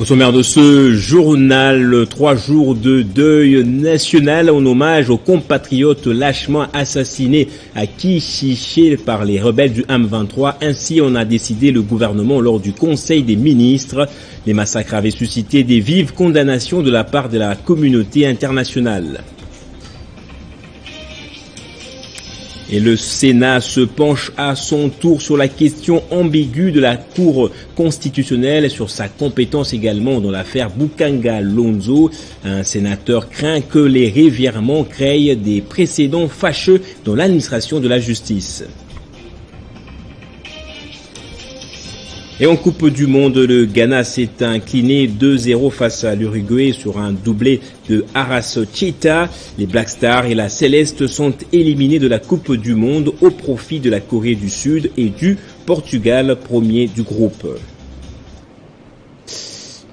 Au sommaire de ce journal, 3 jours de deuil national en hommage aux compatriotes lâchement assassinés à Kichiché par les rebelles du M23. Ainsi en a décidé le gouvernement lors du Conseil des ministres. Les massacres avaient suscité des vives condamnations de la part de la communauté internationale. Et le Sénat se penche à son tour sur la question ambiguë de la Cour constitutionnelle, sur sa compétence également dans l'affaire Bukanga Lonzo. Un sénateur craint que les revirements créent des précédents fâcheux dans l'administration de la justice. Et en Coupe du Monde, le Ghana s'est incliné 2-0 face à l'Uruguay sur un doublé de Aras Chita. Les Black Stars et la Céleste sont éliminés de la Coupe du Monde au profit de la Corée du Sud et du Portugal, premier du groupe.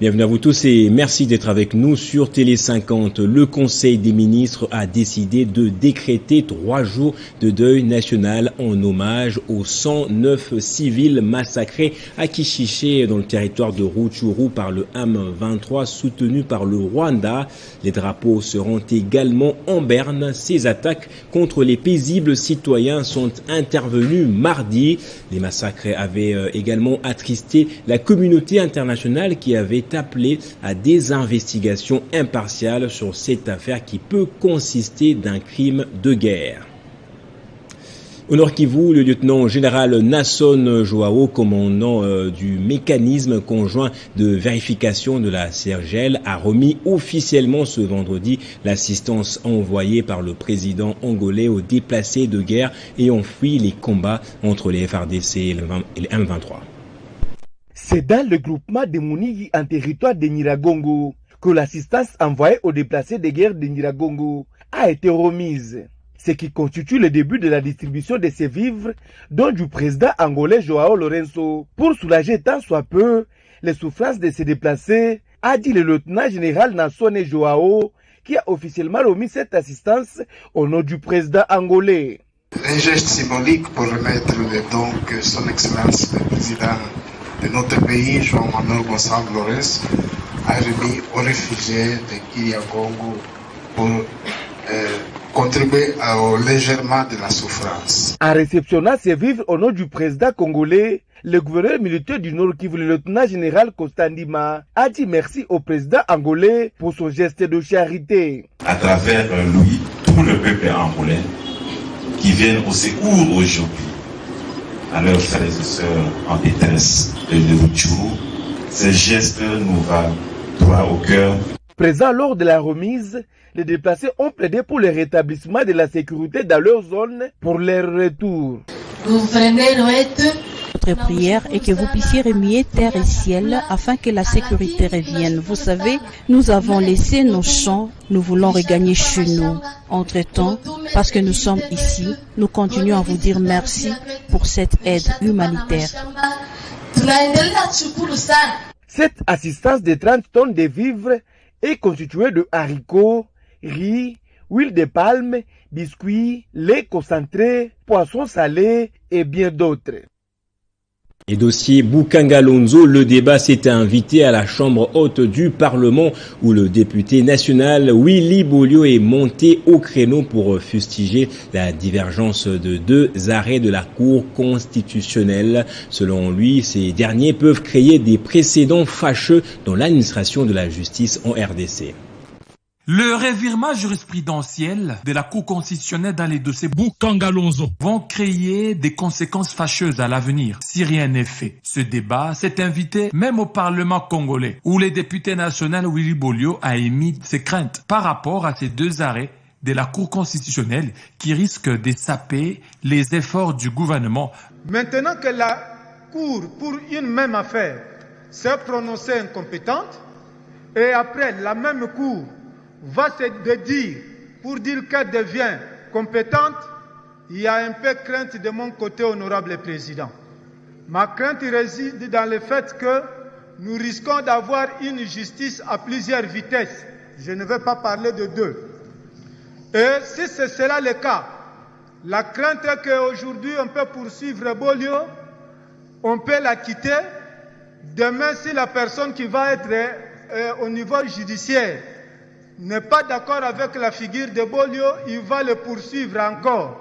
Bienvenue à vous tous et merci d'être avec nous sur Télé 50. Le Conseil des ministres a décidé de décréter 3 jours de deuil national en hommage aux 109 civils massacrés à Kichiché dans le territoire de Rutshuru par le M23 soutenu par le Rwanda. Les drapeaux seront également en berne. Ces attaques contre les paisibles citoyens sont intervenues mardi. Les massacres avaient également attristé la communauté internationale qui avait appelé à des investigations impartiales sur cette affaire qui peut consister d'un crime de guerre. Au Nord Kivu, le lieutenant-général Nasson Joao, commandant du mécanisme conjoint de vérification de la CERGEL, a remis officiellement ce vendredi l'assistance envoyée par le président angolais aux déplacés de guerre ayant fui les combats entre les FARDC et les M23. C'est dans le groupement de Mounigi en territoire de Nyiragongo que l'assistance envoyée aux déplacés de guerre de Nyiragongo a été remise. Ce qui constitue le début de la distribution de ces vivres dont du président angolais Joao Lourenço. Pour soulager tant soit peu les souffrances de ces déplacés, a dit le lieutenant-général Nassone Joao, qui a officiellement remis cette assistance au nom du président angolais. Un geste symbolique pour remettre le don que son excellence le président de notre pays, João Manuel Gonçalves Lourenço, a remis aux réfugiés de Nyiragongo pour contribuer au légèrement de la souffrance. En réceptionnant ces vivres au nom du président congolais, le gouverneur militaire du Nord Kivu, le lieutenant-général Kostandima, a dit merci au président angolais pour son geste de charité. À travers lui, tout le peuple angolais qui vient au secours aujourd'hui à leurs frères et sœurs en détresse de Rutshuru, ces gestes nous va droit au cœur. Présents lors de la remise, les déplacés ont plaidé pour le rétablissement de la sécurité dans leur zone pour leur retour. Notre prière est que vous puissiez remuer terre et ciel afin que la sécurité revienne. Vous savez, nous avons laissé nos champs, nous voulons regagner chez nous. Entre-temps, parce que nous sommes ici, nous continuons à vous dire merci pour cette aide humanitaire. Cette assistance de 30 tonnes de vivres est constituée de haricots, riz, huile de palme, biscuits, lait concentré, poissons salés et bien d'autres. Et dossier Bukanga Lonzo, le débat s'est invité à la Chambre haute du Parlement où le député national Willy Bolio est monté au créneau pour fustiger la divergence de 2 arrêts de la Cour constitutionnelle. Selon lui, ces derniers peuvent créer des précédents fâcheux dans l'administration de la justice en RDC. Le revirement jurisprudentiel de la Cour constitutionnelle dans les dossiers Bukanga Lonzo vont créer des conséquences fâcheuses à l'avenir si rien n'est fait. Ce débat s'est invité même au Parlement congolais où le député national Willy Bolio a émis ses craintes par rapport à ces 2 arrêts de la Cour constitutionnelle qui risquent de saper les efforts du gouvernement. Maintenant que la Cour, pour une même affaire, s'est prononcée incompétente et après la même Cour va se dire pour dire qu'elle devient compétente, il y a un peu de crainte de mon côté, honorable président. Ma crainte réside dans le fait que nous risquons d'avoir une justice à plusieurs vitesses. Je ne vais pas parler de 2. Et si ce sera le cas, la crainte est qu'aujourd'hui on peut poursuivre Bolio, on peut la quitter Demain, si la personne qui va être au niveau judiciaire n'est pas d'accord avec la figure de Bolio, il va le poursuivre encore.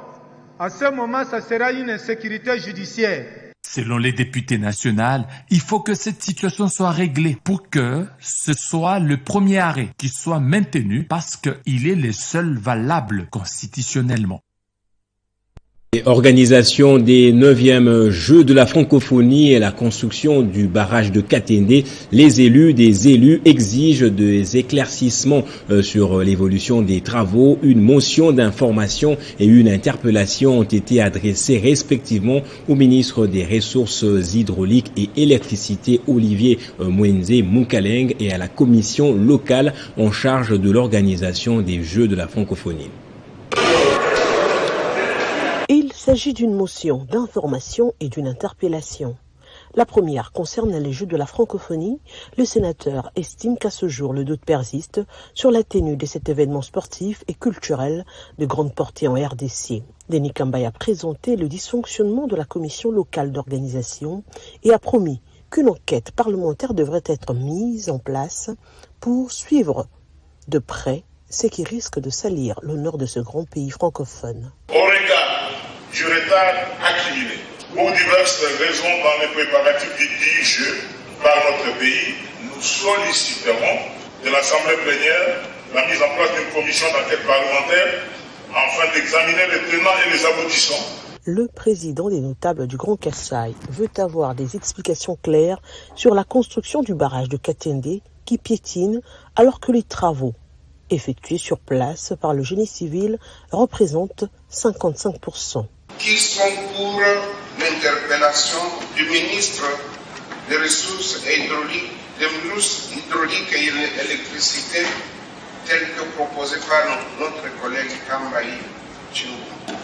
À ce moment, ça sera une insécurité judiciaire. Selon les députés nationaux, il faut que cette situation soit réglée pour que ce soit le premier arrêt qui soit maintenu parce qu'il est le seul valable constitutionnellement. Organisation des 9e Jeux de la francophonie et la construction du barrage de Katende, des élus exigent des éclaircissements sur l'évolution des travaux. Une motion d'information et une interpellation ont été adressées respectivement au ministre des Ressources hydrauliques et électricité Olivier Mwenze Mukaleng et à la commission locale en charge de l'organisation des Jeux de la francophonie. Il s'agit d'une motion d'information et d'une interpellation. La première concerne les Jeux de la francophonie. Le sénateur estime qu'à ce jour, le doute persiste sur la tenue de cet événement sportif et culturel de grande portée en RDC. Denis Kambay a présenté le dysfonctionnement de la commission locale d'organisation et a promis qu'une enquête parlementaire devrait être mise en place pour suivre de près ce qui risque de salir l'honneur de ce grand pays francophone. Au regard du retard accumulé pour diverses raisons dans les préparatifs du jeu par notre pays, nous solliciterons de l'Assemblée plénière la mise en place d'une commission d'enquête parlementaire afin d'examiner les tenants et les aboutissants. Le président des notables du Grand Kassai veut avoir des explications claires sur la construction du barrage de Katende qui piétine alors que les travaux effectués sur place par le génie civil représentent 55%. Qui sont pour l'interpellation du ministre des Ressources hydrauliques et l'électricité tel que proposé par notre collègue Kambay Chilumba.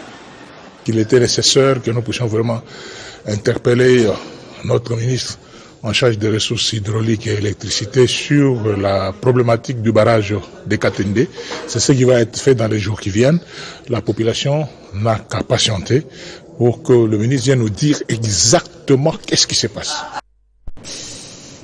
Il était nécessaire que nous puissions vraiment interpeller notre ministre en charge des ressources hydrauliques et électricité sur la problématique du barrage de Katende. C'est ce qui va être fait dans les jours qui viennent. La population n'a qu'à patienter pour que le ministre vienne nous dire exactement qu'est-ce qui se passe.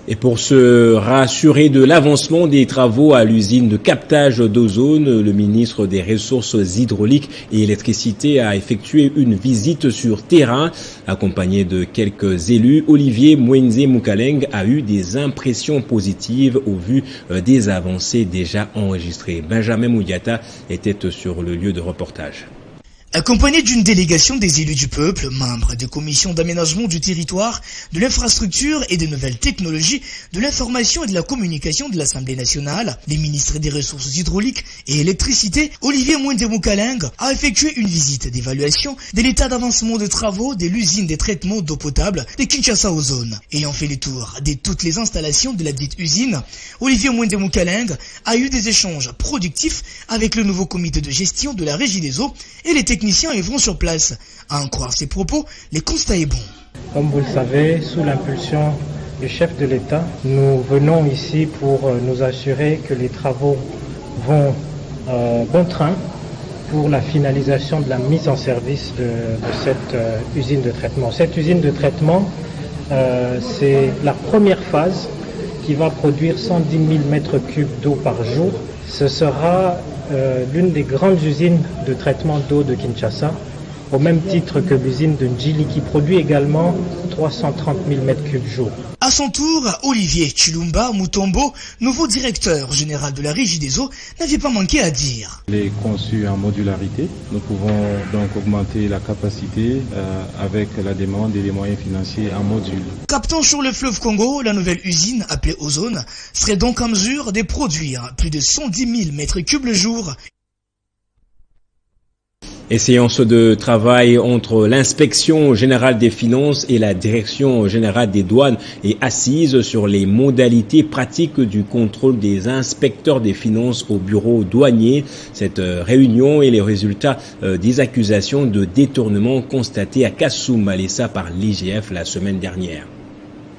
Et pour se rassurer de l'avancement des travaux à l'usine de captage d'ozone, le ministre des Ressources hydrauliques et électricité a effectué une visite sur terrain. Accompagné de quelques élus, Olivier Mwenze Mukaleng a eu des impressions positives au vu des avancées déjà enregistrées. Benjamin Moudiata était sur le lieu de reportage. Accompagné d'une délégation des élus du peuple, membres des commissions d'aménagement du territoire, de l'infrastructure et des nouvelles technologies, de l'information et de la communication de l'Assemblée nationale, les ministres des Ressources hydrauliques et électricité, Olivier Mwenze Mukaleng a effectué une visite d'évaluation de l'état d'avancement des travaux de l'usine des traitements d'eau potable de Kinshasa Ozone. Ayant fait le tour de toutes les installations de la dite usine, Olivier Mwenze Mukaleng a eu des échanges productifs avec le nouveau comité de gestion de la Régie des eaux et les techniciens vont sur place. À en croire ses propos, le constat est bon. Comme vous le savez, sous l'impulsion du chef de l'État, nous venons ici pour nous assurer que les travaux vont bon train pour la finalisation de la mise en service de cette usine de traitement. Cette usine de traitement, c'est la première phase qui va produire 110 000 mètres cubes d'eau par jour. Ce sera l'une des grandes usines de traitement d'eau de Kinshasa, au même titre que l'usine de Njili qui produit également 330 000 mètres cubes jour. À son tour, Olivier Chilumba Mutombo, nouveau directeur général de la Régie des eaux, n'avait pas manqué à dire. Il est conçu en modularité. Nous pouvons donc augmenter la capacité avec la demande et les moyens financiers en module. Captant sur le fleuve Congo, la nouvelle usine appelée Ozone serait donc en mesure de produire plus de 110 000 mètres cubes le jour. Et séance de travail entre l'inspection générale des finances et la direction générale des douanes est assise sur les modalités pratiques du contrôle des inspecteurs des finances au bureau douanier. Cette réunion est les résultats des accusations de détournement constatées à Kasumbalesa par l'IGF la semaine dernière.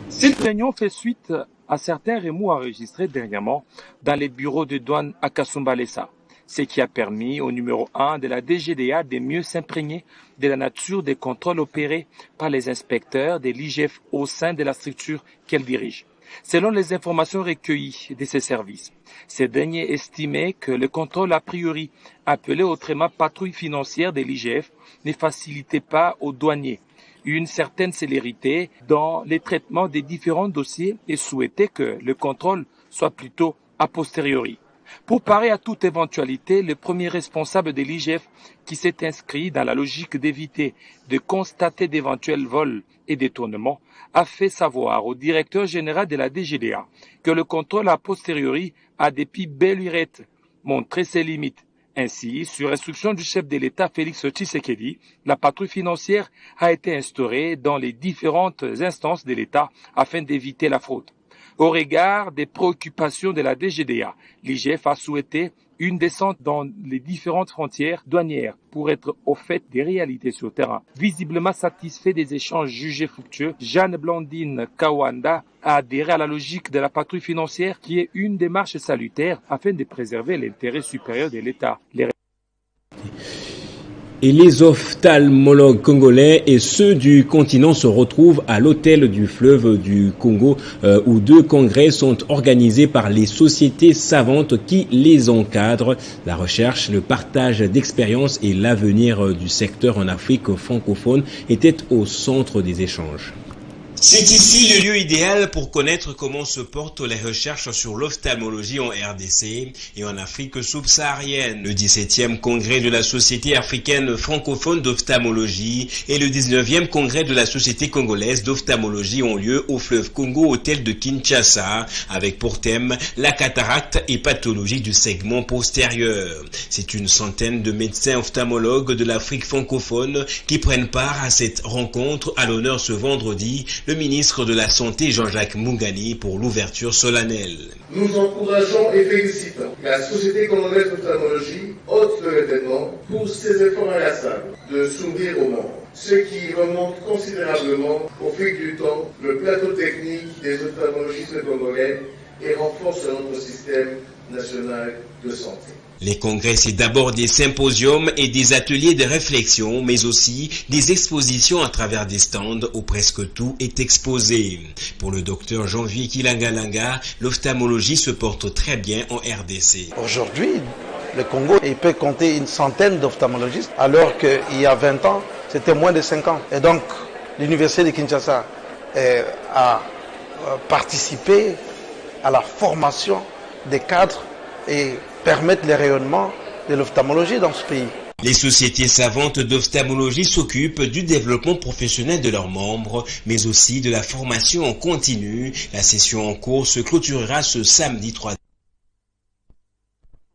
Cette réunion fait suite à certains remous enregistrés dernièrement dans les bureaux de douane à Kasumbalesa. ce qui a permis au numéro 1 de la DGDA de mieux s'imprégner de la nature des contrôles opérés par les inspecteurs de l'IGF au sein de la structure qu'elle dirige. Selon les informations recueillies de ces services, ces derniers estimaient que le contrôle a priori, appelé autrement patrouille financière de l'IGF, ne facilitait pas aux douaniers une certaine célérité dans les traitements des différents dossiers et souhaitait que le contrôle soit plutôt a posteriori. Pour parer à toute éventualité, le premier responsable de l'IGF, qui s'est inscrit dans la logique d'éviter de constater d'éventuels vols et détournements, a fait savoir au directeur général de la DGDA que le contrôle a posteriori a depuis belle lurette montré ses limites. Ainsi, sur instruction du chef de l'État Félix Tshisekedi, la patrouille financière a été instaurée dans les différentes instances de l'État afin d'éviter la fraude. Au regard des préoccupations de la DGDA, l'IGF a souhaité une descente dans les différentes frontières douanières pour être au fait des réalités sur le terrain. Visiblement satisfait des échanges jugés fructueux, Jeanne Blandine Kawanda a adhéré à la logique de la patrouille financière qui est une démarche salutaire afin de préserver l'intérêt supérieur de l'État. Et les ophtalmologues congolais et ceux du continent se retrouvent à l'hôtel du fleuve du Congo où 2 congrès sont organisés par les sociétés savantes qui les encadrent. La recherche, le partage d'expériences et l'avenir du secteur en Afrique francophone étaient au centre des échanges. C'est ici le lieu idéal pour connaître comment se portent les recherches sur l'ophtalmologie en RDC et en Afrique subsaharienne. Le 17e congrès de la Société africaine francophone d'ophtalmologie et le 19e congrès de la Société congolaise d'ophtalmologie ont lieu au fleuve Congo, hôtel de Kinshasa, avec pour thème la cataracte et pathologie du segment postérieur. C'est une centaine de médecins ophtalmologues de l'Afrique francophone qui prennent part à cette rencontre. À l'honneur ce vendredi, le ministre de la Santé Jean-Jacques Mungani pour l'ouverture solennelle. Nous encourageons et félicitons la Société congolaise d'ophtalmologie, hôte de l'événement, pour ses efforts inlassables de s'ouvrir au monde, ce qui remonte considérablement au fil du temps le plateau technique des ophtalmologistes congolais et renforce notre système national de santé. Les congrès, c'est d'abord des symposiums et des ateliers de réflexion, mais aussi des expositions à travers des stands où presque tout est exposé. Pour le docteur Janvier Kilangalanga, l'ophtalmologie se porte très bien en RDC. Aujourd'hui, le Congo il peut compter une centaine d'ophtalmologistes, alors qu'il y a 20 ans, c'était moins de 50. Et donc, l'université de Kinshasa a participé à la formation des cadres et permettre le rayonnement de l'ophtalmologie dans ce pays. Les sociétés savantes d'ophtalmologie s'occupent du développement professionnel de leurs membres, mais aussi de la formation en continu. La session en cours se clôturera ce samedi 3.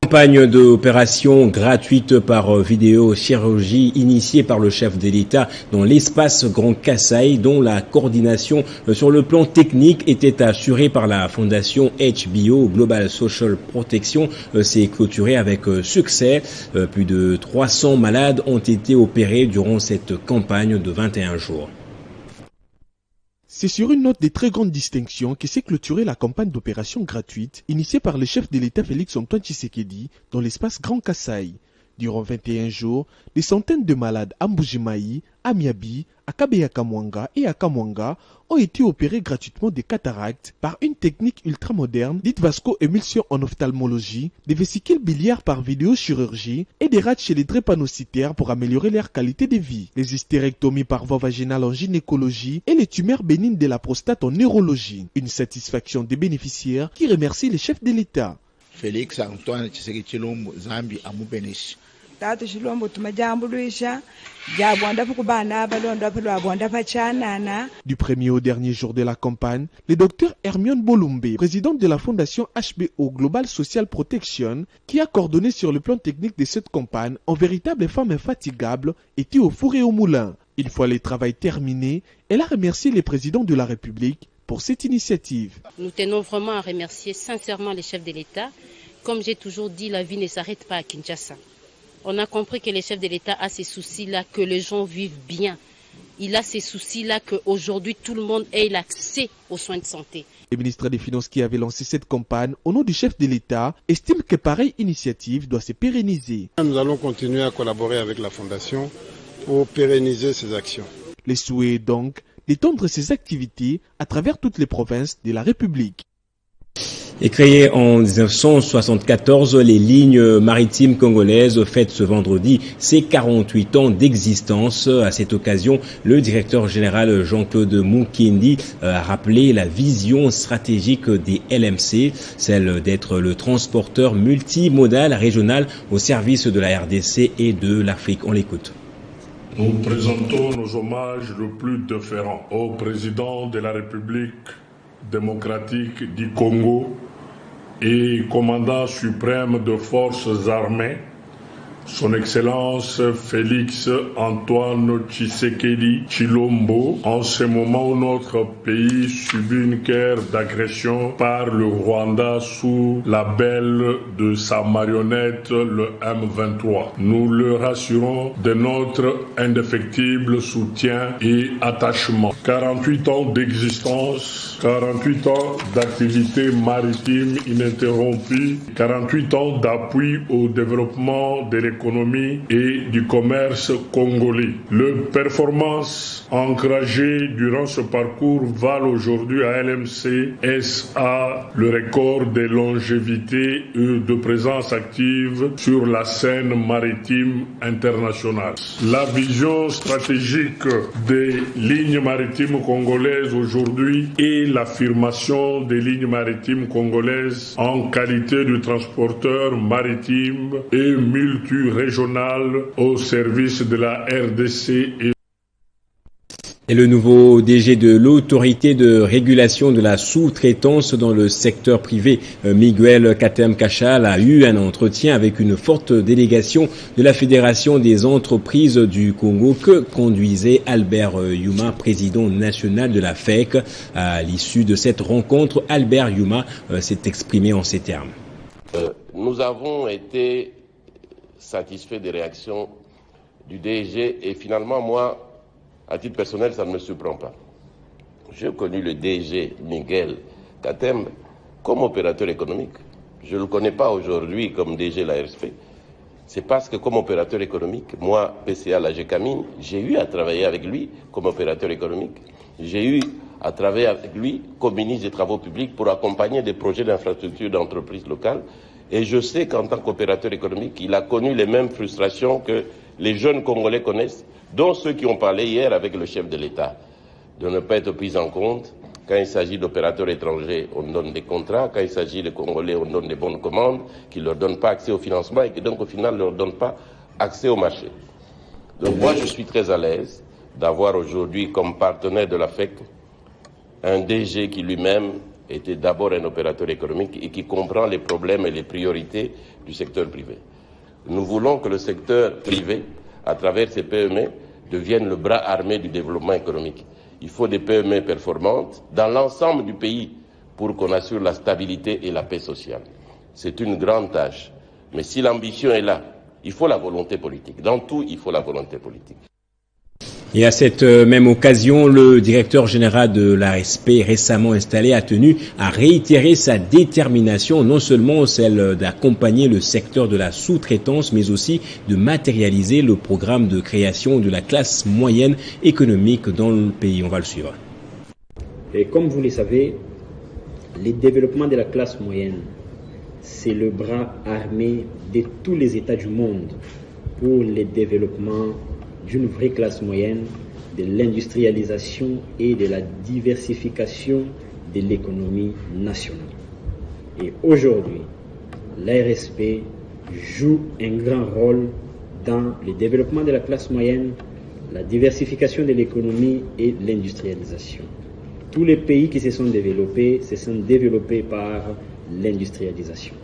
Campagne d'opération gratuite par vidéochirurgie initiée par le chef de l'État dans l'espace Grand Kasaï, dont la coordination sur le plan technique était assurée par la fondation HBO Global Social Protection, s'est clôturée avec succès. Plus de 300 malades ont été opérés durant cette campagne de 21 jours. C'est sur une note de très grande distinction que s'est clôturée la campagne d'opération gratuite initiée par le chef de l'État Félix-Antoine Tshisekedi dans l'espace Grand Kasaï. Durant 21 jours, des centaines de malades à Mbujimayi, à Miabi, à Kabeya-Kamwanga et à Kamwanga ont été opérés gratuitement des cataractes par une technique ultramoderne dite vasco-émulsion en ophtalmologie, des vésicules biliaires par vidéochirurgie et des rats chez les drépanocytaires pour améliorer leur qualité de vie, les hystérectomies par voie vaginale en gynécologie et les tumeurs bénignes de la prostate en neurologie. Une satisfaction des bénéficiaires qui remercient les chefs de l'État. Félix Antoine Tshisekedi Zambi amubeneshi tatu chilombo tumajambulisha jabwanda kubana balonda lwabwanda pachanana. Du premier au dernier jour de la campagne, le docteur Hermione Bolumbe, présidente de la fondation HBO Global Social Protection, qui a coordonné sur le plan technique de cette campagne, en véritable femme infatigable, était au four et au moulin. Une fois le travail terminé, elle a remercié le président de la République pour cette initiative. Nous tenons vraiment à remercier sincèrement les chefs de l'État. Comme j'ai toujours dit, la vie ne s'arrête pas à Kinshasa. On a compris que les chefs de l'État a ces soucis-là, que les gens vivent bien. il a ces soucis-là qu'aujourd'hui tout le monde ait l'accès aux soins de santé. Le ministre des Finances qui avait lancé cette campagne au nom du chef de l'État estime que pareille initiative doit se pérenniser. Nous allons continuer à collaborer avec la Fondation pour pérenniser ces actions. Le souhait est donc d'étendre ces activités à travers toutes les provinces de la République. Et créées en 1974, les lignes maritimes congolaises fêtent ce vendredi ses 48 ans d'existence. À cette occasion, le directeur général Jean-Claude Mukindi a rappelé la vision stratégique des LMC, celle d'être le transporteur multimodal régional au service de la RDC et de l'Afrique. On l'écoute. Nous présentons nos hommages le plus déférents au président de la République démocratique du Congo et commandant suprême de forces armées, Son Excellence Félix Antoine Tshisekedi Tshilombo, en ce moment où notre pays subit une guerre d'agression par le Rwanda sous la belle de sa marionnette, le M23. Nous le rassurons de notre indéfectible soutien et attachement. 48 ans d'existence, 48 ans d'activité maritime ininterrompue, 48 ans d'appui au développement de l'économie et du commerce congolais. Les performances encouragées durant ce parcours valent aujourd'hui à LMC SA le record de longévité et de présence active sur la scène maritime internationale. La vision stratégique des lignes maritimes congolaises aujourd'hui est l'affirmation des lignes maritimes congolaises en qualité de transporteur maritime et multirégional au service de la RDC et le nouveau DG de l'autorité de régulation de la sous-traitance dans le secteur privé, Miguel Katem Kachal, a eu un entretien avec une forte délégation de la Fédération des entreprises du Congo que conduisait Albert Yuma, président national de la FEC. À l'issue de cette rencontre, Albert Yuma s'est exprimé en ces termes. Nous avons été satisfaits des réactions du DG et finalement moi, à titre personnel, ça ne me surprend pas. J'ai connu le DG Miguel Katem comme opérateur économique. Je ne le connais pas aujourd'hui comme DG de la RSP. C'est parce que comme opérateur économique, moi, PCA, la GECAMINE, j'ai eu à travailler avec lui comme opérateur économique. J'ai eu à travailler avec lui comme ministre des Travaux publics pour accompagner des projets d'infrastructure d'entreprises locales. Et je sais qu'en tant qu'opérateur économique, il a connu les mêmes frustrations que les jeunes Congolais connaissent, dont ceux qui ont parlé hier avec le chef de l'État, de ne pas être pris en compte. Quand il s'agit d'opérateurs étrangers, on donne des contrats. Quand il s'agit de Congolais, on donne des bonnes commandes qui ne leur donnent pas accès au financement et qui donc au final ne leur donnent pas accès au marché. Donc moi, je suis très à l'aise d'avoir aujourd'hui comme partenaire de la FEC un DG qui lui-même était d'abord un opérateur économique et qui comprend les problèmes et les priorités du secteur privé. Nous voulons que le secteur privé, à travers ces PME, devienne le bras armé du développement économique. Il faut des PME performantes dans l'ensemble du pays pour qu'on assure la stabilité et la paix sociale. C'est une grande tâche. Mais si l'ambition est là, il faut la volonté politique. Dans tout, il faut la volonté politique. Et à cette même occasion, le directeur général de l'ARSP récemment installé a tenu à réitérer sa détermination, non seulement celle d'accompagner le secteur de la sous-traitance, mais aussi de matérialiser le programme de création de la classe moyenne économique dans le pays. On va le suivre. Et comme vous le savez, le développement de la classe moyenne, c'est le bras armé de tous les États du monde pour le développement d'une vraie classe moyenne, de l'industrialisation et de la diversification de l'économie nationale. Et aujourd'hui, l'ARSP joue un grand rôle dans le développement de la classe moyenne, la diversification de l'économie et l'industrialisation. Tous les pays qui se sont développés par l'industrialisation.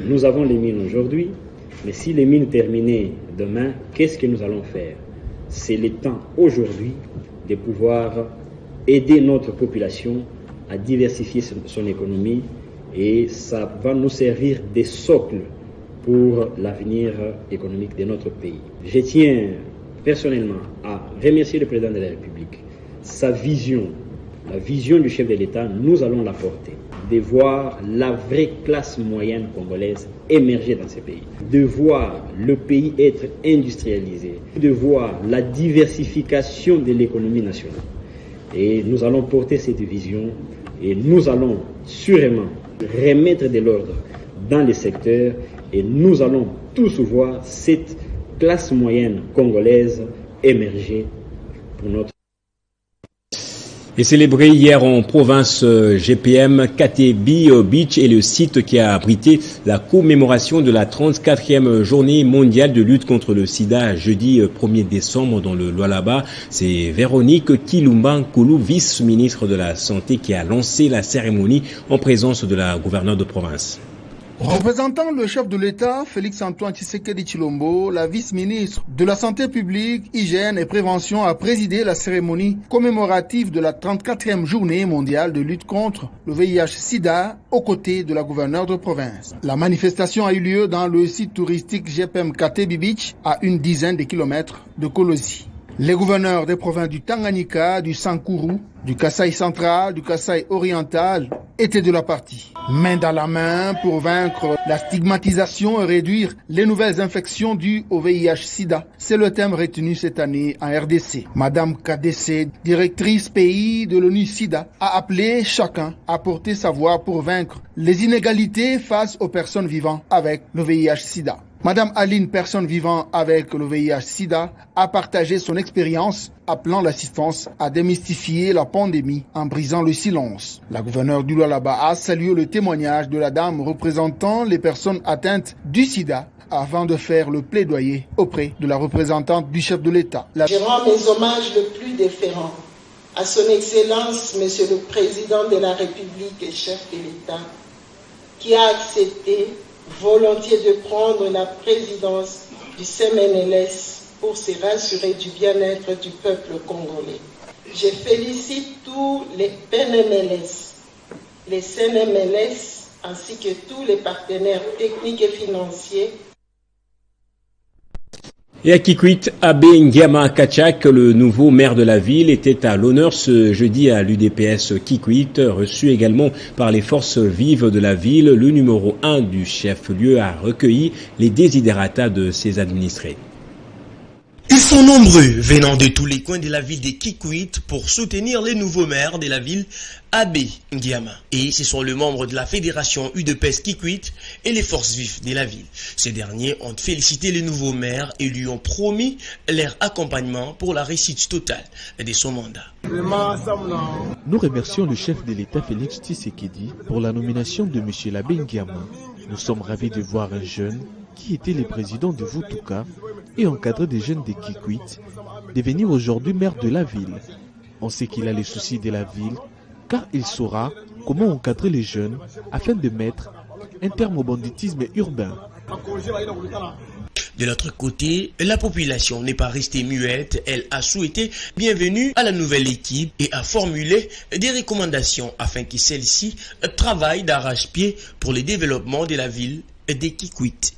Nous avons les mines aujourd'hui, mais si les mines terminaient demain, qu'est-ce que nous allons faire? C'est le temps aujourd'hui de pouvoir aider notre population à diversifier son économie et ça va nous servir de socle pour l'avenir économique de notre pays. Je tiens personnellement à remercier le président de la République. Sa vision, la vision du chef de l'État, nous allons la porter. De voir la vraie classe moyenne congolaise émerger dans ce pays. De voir le pays être industrialisé. De voir la diversification de l'économie nationale. Et nous allons porter cette vision et nous allons sûrement remettre de l'ordre dans les secteurs et nous allons tous voir cette classe moyenne congolaise émerger pour notre. Et célébré hier en province GPM, Katebi Beach est le site qui a abrité la commémoration de la 34e journée mondiale de lutte contre le sida jeudi 1er décembre dans le Lualaba. C'est Véronique Kilumba Nkulu, vice-ministre de la Santé, qui a lancé la cérémonie en présence de la gouverneure de province. Représentant le chef de l'État, Félix-Antoine Tshisekedi Tshilombo, la vice-ministre de la Santé publique, Hygiène et Prévention a présidé la cérémonie commémorative de la 34e journée mondiale de lutte contre le VIH-Sida aux côtés de la gouverneure de province. La manifestation a eu lieu dans le site touristique GPM Katebi Beach à une dizaine de kilomètres de Kolosi. Les gouverneurs des provinces du Tanganyika, du Sankuru, du Kasaï central, du Kasaï oriental étaient de la partie. Main dans la main pour vaincre la stigmatisation et réduire les nouvelles infections dues au VIH-Sida. C'est le thème retenu cette année en RDC. Madame KDC, directrice pays de l'ONU-Sida, a appelé chacun à porter sa voix pour vaincre les inégalités face aux personnes vivant avec le VIH-Sida. Madame Aline, personne vivant avec le VIH-Sida, a partagé son expérience, appelant l'assistance à démystifier la pandémie en brisant le silence. La gouverneure du Lualaba a salué le témoignage de la dame représentant les personnes atteintes du sida avant de faire le plaidoyer auprès de la représentante du chef de l'État. Je rends mes hommages le plus déférents à son Excellence, Monsieur le Président de la République et chef de l'État, qui a accepté volontiers de prendre la présidence du CMNLS pour se rassurer du bien-être du peuple congolais. Je félicite tous les PNMLS, les CNMLS ainsi que tous les partenaires techniques et financiers. Et à Kikwit, Abe Ngiama Kachak, le nouveau maire de la ville, était à l'honneur ce jeudi à l'UDPS Kikwit, reçu également par les forces vives de la ville. Le numéro 1 du chef-lieu a recueilli les desiderata de ses administrés. Ils sont nombreux, venant de tous les coins de la ville de Kikwit pour soutenir les nouveaux maires de la ville, Abe Ngiama. Et ce sont les membres de la fédération UDPS Kikwit et les forces vives de la ville. Ces derniers ont félicité les nouveaux maires et lui ont promis leur accompagnement pour la réussite totale de son mandat. Nous remercions le chef de l'État Félix Tshisekedi pour la nomination de M. Abe Ngiama. Nous sommes ravis de voir un jeune qui était le président de Vutuka et encadré des jeunes de Kikwit devenir aujourd'hui maire de la ville. On sait qu'il a les soucis de la ville car il saura comment encadrer les jeunes afin de mettre un terme au banditisme urbain. De l'autre côté, la population n'est pas restée muette. Elle a souhaité bienvenue à la nouvelle équipe et a formulé des recommandations afin que celle-ci travaille d'arrache-pied pour le développement de la ville de Kikwit.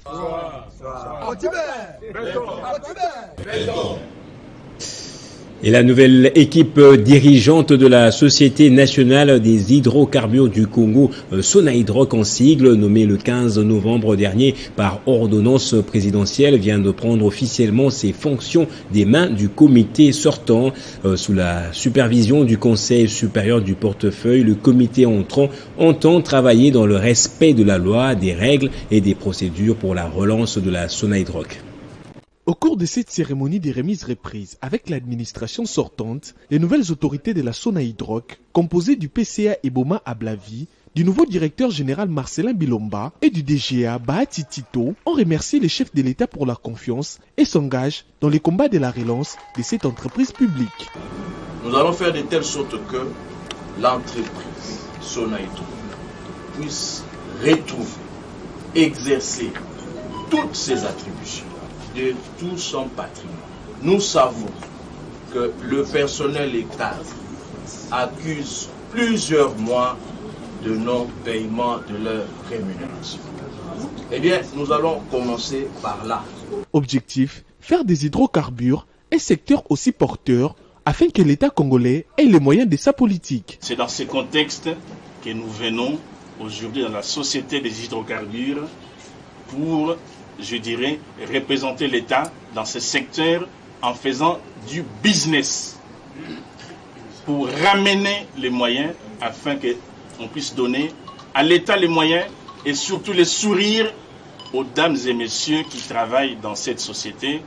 Et la nouvelle équipe dirigeante de la Société nationale des hydrocarbures du Congo, Sonahydrac en sigle, nommée le 15 novembre dernier par ordonnance présidentielle, vient de prendre officiellement ses fonctions des mains du comité sortant. Sous la supervision du Conseil supérieur du portefeuille, le comité entrant entend travailler dans le respect de la loi, des règles et des procédures pour la relance de la Sonahydrac. Au cours de cette cérémonie des remises reprises avec l'administration sortante, les nouvelles autorités de la Sonahydrac, composées du PCA Eboma Ablavi, du nouveau directeur général Marcelin Bilomba et du DGA Bahati Tito, ont remercié les chefs de l'État pour la confiance et s'engagent dans les combats de la relance de cette entreprise publique. Nous allons faire de telle sorte que l'entreprise Sonahydrac puisse retrouver, exercer toutes ses attributions de tout son patrimoine. Nous savons que le personnel et cadre accuse plusieurs mois de non-paiement de leur rémunération. Eh bien, nous allons commencer par là. Objectif, faire des hydrocarbures un secteur aussi porteur afin que l'État congolais ait les moyens de sa politique. C'est dans ce contexte que nous venons aujourd'hui dans la société des hydrocarbures pour, je dirais, représenter l'État dans ce secteur en faisant du business, pour ramener les moyens afin qu'on puisse donner à l'État les moyens et surtout les sourires aux dames et messieurs qui travaillent dans cette société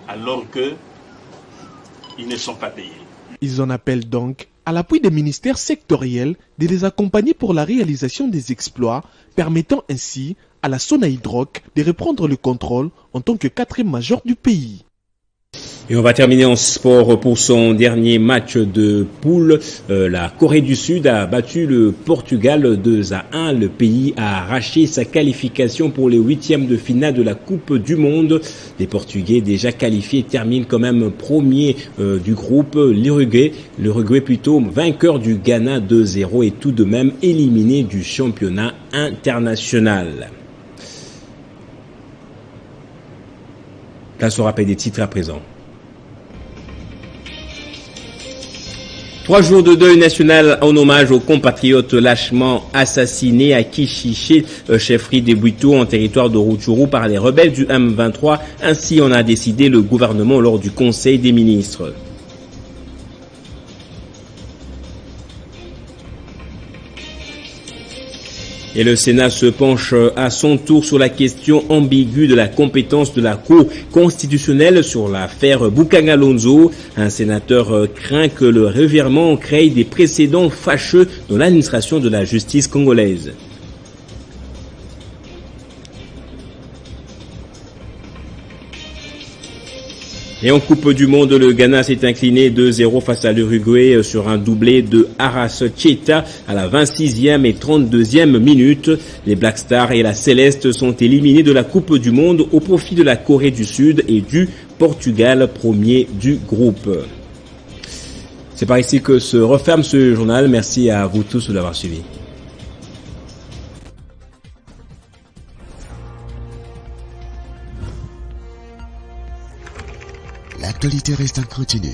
alors qu'ils ne sont pas payés. Ils en appellent donc à l'appui des ministères sectoriels de les accompagner pour la réalisation des exploits, permettant ainsi à la Sonaïdroc de reprendre le contrôle en tant que quatrième major du pays. Et on va terminer en sport pour son dernier match de poule. La Corée du Sud a battu le Portugal 2-1. Le pays a arraché sa qualification pour les huitièmes de finale de la Coupe du Monde. Les Portugais déjà qualifiés terminent quand même premier du groupe. L'Uruguay plutôt vainqueur du Ghana 2-0 et tout de même éliminé du championnat international. Place au rappel des titres à présent. 3 jours de deuil national en hommage aux compatriotes lâchement assassinés à Kishiché, chefferie des Bwito en territoire de Rutshuru par les rebelles du M23. Ainsi en a décidé le gouvernement lors du Conseil des ministres. Et le Sénat se penche à son tour sur la question ambiguë de la compétence de la Cour constitutionnelle sur l'affaire Bukanga-Lonzo. Un sénateur craint que le revirement crée des précédents fâcheux dans l'administration de la justice congolaise. Et en Coupe du Monde, le Ghana s'est incliné 2-0 face à l'Uruguay sur un doublé de Aras Cheta à la 26e et 32e minute. Les Black Stars et la Céleste sont éliminés de la Coupe du Monde au profit de la Corée du Sud et du Portugal, premier du groupe. C'est par ici que se referme ce journal. Merci à vous tous de l'avoir suivi. L'actualité reste incontinue.